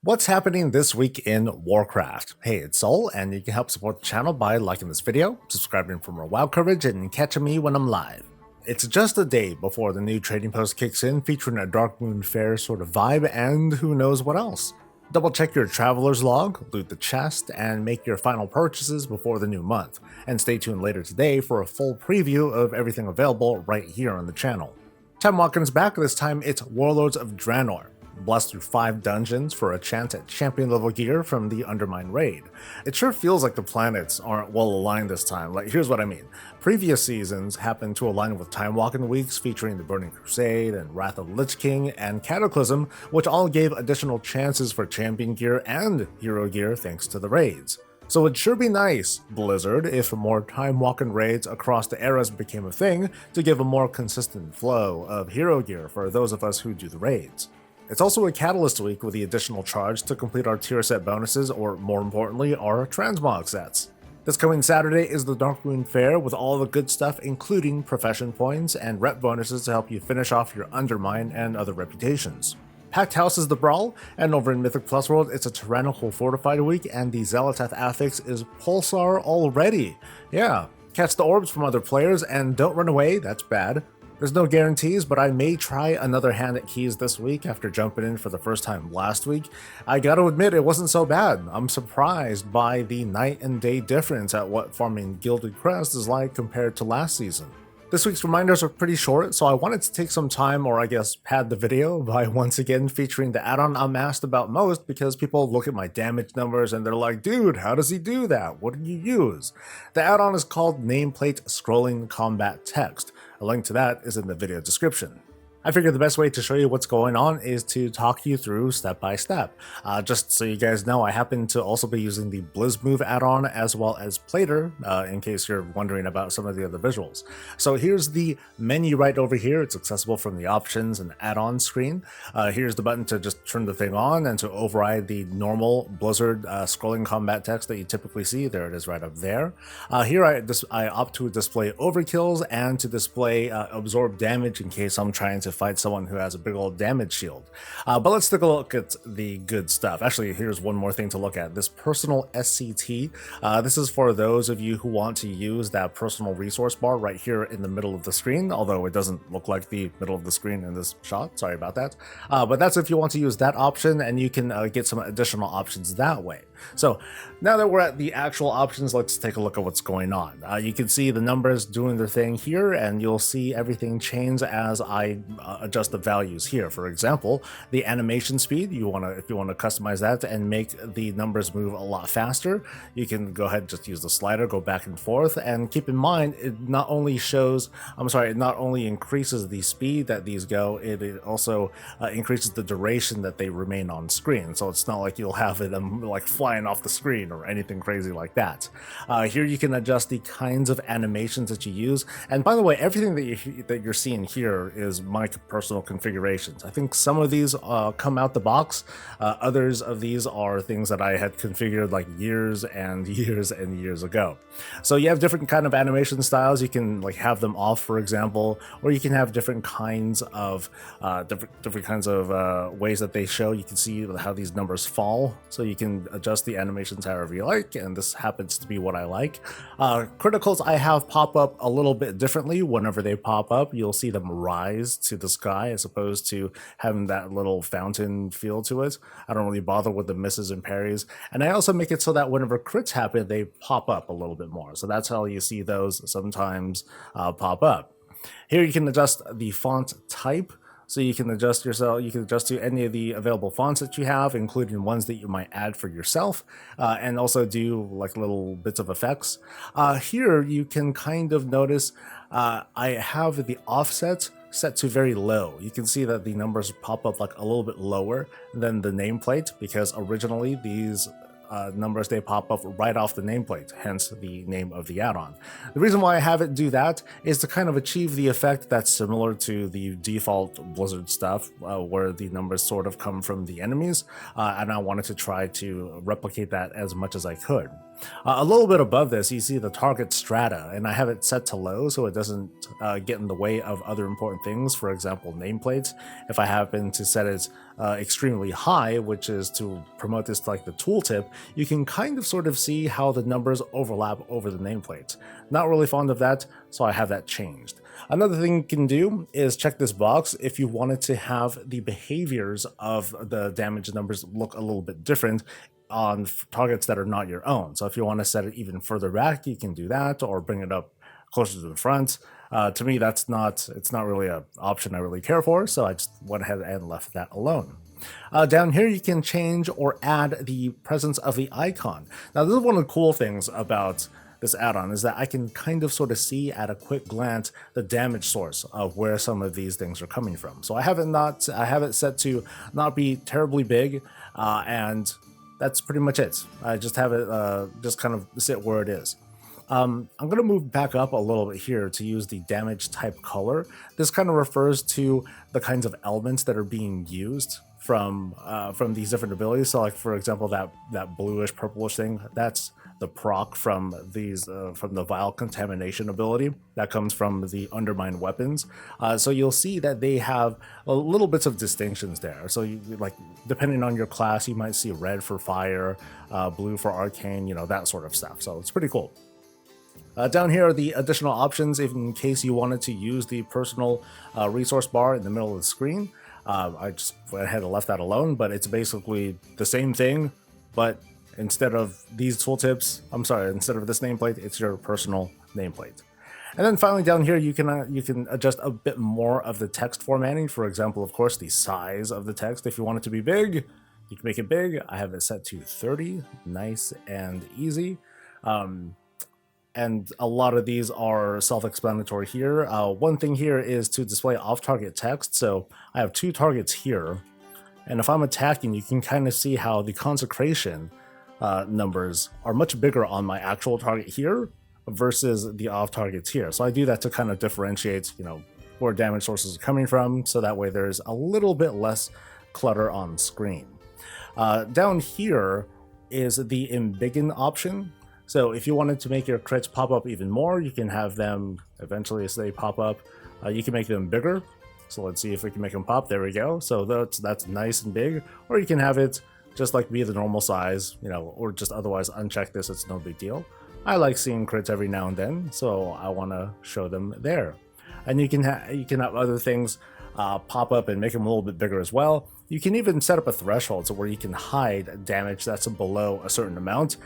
What's happening this week in Warcraft? Hey, it's Soul, and you can help support the channel by liking this video, subscribing for more WoW coverage, and catching me when I'm live. It's just a day before the new trading post kicks in, featuring a Dark Moon Fair sort of vibe, and who knows what else. Double check your traveler's log, loot the chest, and make your final purchases before the new month, and stay tuned later today for a full preview of everything available right here on the channel. Timewalking's back, this time it's Warlords of Draenor. Blast through 5 dungeons for a chance at champion level gear from the Undermine raid. It sure feels like the planets aren't well aligned this time. Like, here's what I mean. Previous seasons happened to align with Timewalking weeks featuring the Burning Crusade and Wrath of the Lich King and Cataclysm, which all gave additional chances for champion gear and hero gear thanks to the raids. So it'd sure be nice, Blizzard, if more Timewalking raids across the eras became a thing to give a more consistent flow of hero gear for those of us who do the raids. It's also a catalyst week with the additional charge to complete our tier set bonuses, or more importantly, our transmog sets. This coming Saturday is the Dark Moon Fair with all the good stuff, including profession points and rep bonuses to help you finish off your Undermine and other reputations. Packed House is the brawl, and over in Mythic Plus World, it's a Tyrannical Fortified week, and the Zealotath affix is Pulsar already. Yeah, catch the orbs from other players, and don't run away, that's bad. There's no guarantees, but I may try another hand at keys this week after jumping in for the first time last week. I gotta admit, it wasn't so bad. I'm surprised by the night and day difference at what farming Gilded Crests is like compared to last season. This week's reminders are pretty short, so I wanted to take some time, or I guess pad the video, by once again featuring the add-on I'm asked about most because people look at my damage numbers and they're like, dude, how does he do that? What do you use? The add-on is called Nameplate Scrolling Combat Text. A link to that is in the video description. I figured the best way to show you what's going on is to talk you through step by step. Just so you guys know, I happen to also be using the Blizz Move add-on as well as Plater, in case you're wondering about some of the other visuals. So here's the menu right over here. It's accessible from the options and add-on screen. Here's the button to just turn the thing on and to override the normal Blizzard scrolling combat text that you typically see. There it is right up there. Here I opt to display overkills and to display absorb damage in case I'm trying to fight someone who has a big old damage shield. But let's take a look at the good stuff. Actually, here's one more thing to look at. This personal SCT. This is for those of you who want to use that personal resource bar right here in the middle of the screen, although it doesn't look like the middle of the screen in this shot. Sorry about that. But that's if you want to use that option, and you can get some additional options that way. So now that we're at the actual options, let's take a look at what's going on. You can see the numbers doing their thing here, and you'll see everything change as I adjust the values here. For example, the animation speed, if you want to customize that and make the numbers move a lot faster, you can go ahead and just use the slider, go back and forth, and keep in mind it not only increases the speed that these go, it also increases the duration that they remain on screen. So it's not like you'll have them like flying off the screen or anything crazy like that. Here you can adjust the kinds of animations that you use, and by the way, everything that you're seeing here is my personal configurations. I think some of these come out the box. Others of these are things that I had configured like years and years and years ago. So you have different kind of animation styles. You can like have them off, for example, or you can have different kinds of ways that they show. You can see how these numbers fall, so you can adjust the animations however you like, and this happens to be what I like. Criticals I have pop up a little bit differently. Whenever they pop up, you'll see them rise to the sky as opposed to having that little fountain feel to it. I don't really bother with the misses and parries, and I also make it so that whenever crits happen, they pop up a little bit more. So that's how you see those sometimes pop up. Here you can adjust the font type. So you can adjust to any of the available fonts that you have, including ones that you might add for yourself, and also do like little bits of effects. Here you can kind of notice I have the offset set to very low. You can see that the numbers pop up like a little bit lower than the nameplate, because originally these numbers, they pop up right off the nameplate, hence the name of the add-on. The reason why I have it do that is to kind of achieve the effect that's similar to the default Blizzard stuff, where the numbers sort of come from the enemies, and I wanted to try to replicate that as much as I could. A little bit above this, you see the target strata, and I have it set to low so it doesn't get in the way of other important things, for example, nameplates. If I happen to set it extremely high, which is to promote this like the tooltip, you can kind of sort of see how the numbers overlap over the nameplates. Not really fond of that, so I have that changed. Another thing you can do is check this box if you wanted to have the behaviors of the damage numbers look a little bit different on targets that are not your own. So if you want to set it even further back, you can do that, or bring it up closer to the front. To me, it's not really an option I really care for, so I just went ahead and left that alone. Down here, you can change or add the presence of the icon. Now, this is one of the cool things about this add-on, is that I can kind of sort of see at a quick glance the damage source of where some of these things are coming from. So I have it set to not be terribly big, and that's pretty much it. I just have it just kind of sit where it is. I'm going to move back up a little bit here to use the damage type color. This kind of refers to the kinds of elements that are being used from these different abilities. So like, for example, that bluish purplish thing, that's the proc from the Vile Contamination ability that comes from the Undermine weapons. So you'll see that they have a little bits of distinctions there. So you, like, depending on your class, you might see red for fire, blue for arcane, you know, that sort of stuff. So it's pretty cool. Down here are the additional options in case you wanted to use the personal resource bar in the middle of the screen. I just went ahead and left that alone, but it's basically the same thing, but instead of these tooltips, instead of this nameplate, it's your personal nameplate. And then finally down here, you can adjust a bit more of the text formatting. For example, of course, the size of the text. If you want it to be big, you can make it big. I have it set to 30, nice and easy. And a lot of these are self-explanatory here. One thing here is to display off-target text. So I have two targets here, and if I'm attacking, you can kind of see how the consecration numbers are much bigger on my actual target here versus the off targets here. So I do that to kind of differentiate, you know, where damage sources are coming from, so that way there's a little bit less clutter on screen. Down here is the embiggen option. So if you wanted to make your crits pop up even more, you can have them eventually, as they pop up, you can make them bigger. So let's see if we can make them pop. There we go. So that's nice and big. Or you can have it just like be the normal size, you know, or just otherwise uncheck this. It's no big deal. I like seeing crits every now and then, so I want to show them there. And you can have other things pop up and make them a little bit bigger as well. You can even set up a threshold so where you can hide damage that's below a certain amount.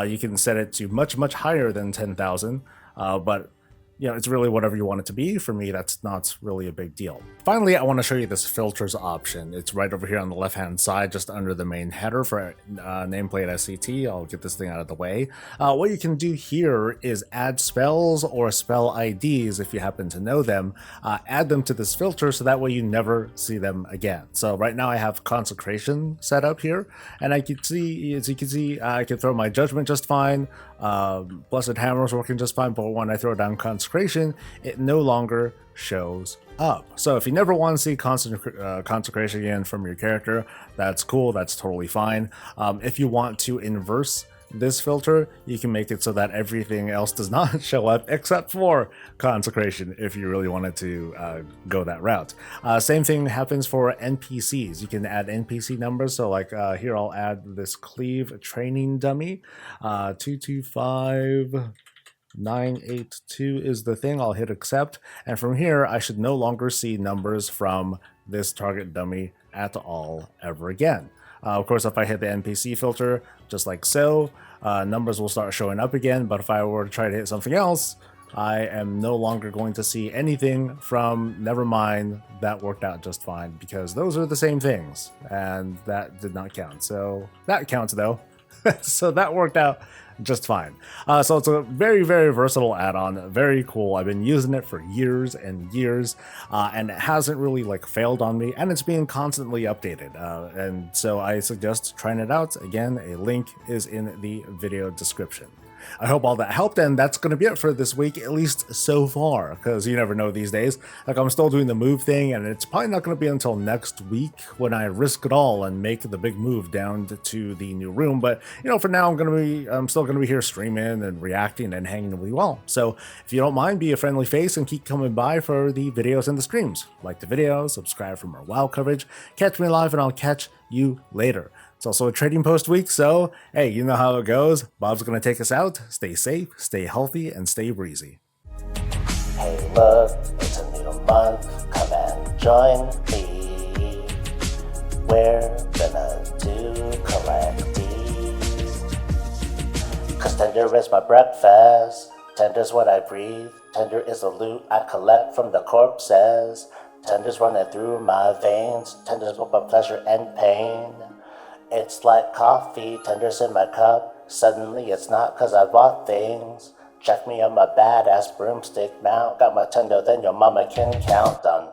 You can set it to much higher than 10,000, but you know, it's really whatever you want it to be. For me, that's not really a big deal. Finally, I want to show you this filters option. It's right over here on the left-hand side, just under the main header for nameplate SCT. I'll get this thing out of the way. What you can do here is add spells or spell IDs, if you happen to know them. Add them to this filter so that way you never see them again. So right now I have consecration set up here, and I can see, as you can see, I can throw my judgment just fine. Blessed Hammer is working just fine, but when I throw down consecration, it no longer shows up. So if you never want to see consecration again from your character, that's cool, that's totally fine. If you want to inverse this filter, you can make it so that everything else does not show up except for consecration, if you really wanted to go that route. Same thing happens for NPCs. You can add NPC numbers. So like here, I'll add this cleave training dummy. 225982 is the thing. I'll hit accept, and from here I should no longer see numbers from this target dummy at all ever again. Of course, if I hit the NPC filter, just like so, numbers will start showing up again, but if I were to try to hit something else, I am no longer going to see anything from Nevermind. That worked out just fine, because those are the same things, and that did not count. So that counts though. So that worked out just fine. So it's a very versatile add-on, very cool. I've been using it for years and years, and it hasn't really like failed on me, and it's being constantly updated, and so I suggest trying it out. Again, a link is in the video description. I hope all that helped, and that's going to be it for this week, at least so far, because you never know these days. Like, I'm still doing the move thing, and it's probably not going to be until next week when I risk it all and make the big move down to the new room. But, you know, for now, I'm still going to be here streaming and reacting and hanging with you all. So if you don't mind, be a friendly face and keep coming by for the videos and the streams. Like the video, subscribe for more WoW coverage, catch me live, and I'll catch you later. It's also a trading post week, so hey, you know how it goes. Bob's gonna take us out. Stay safe, stay healthy, and stay breezy. Hey look, it's a new month, come and join me. We're gonna do collecties. Cause tender is my breakfast, tender's what I breathe. Tender is the loot I collect from the corpses. Tender's running through my veins, tender's both my pleasure and pain. It's like coffee, tender's in my cup. Suddenly it's not cause I bought things. Check me on my badass broomstick mount. Got my tender than your mama can count. Done.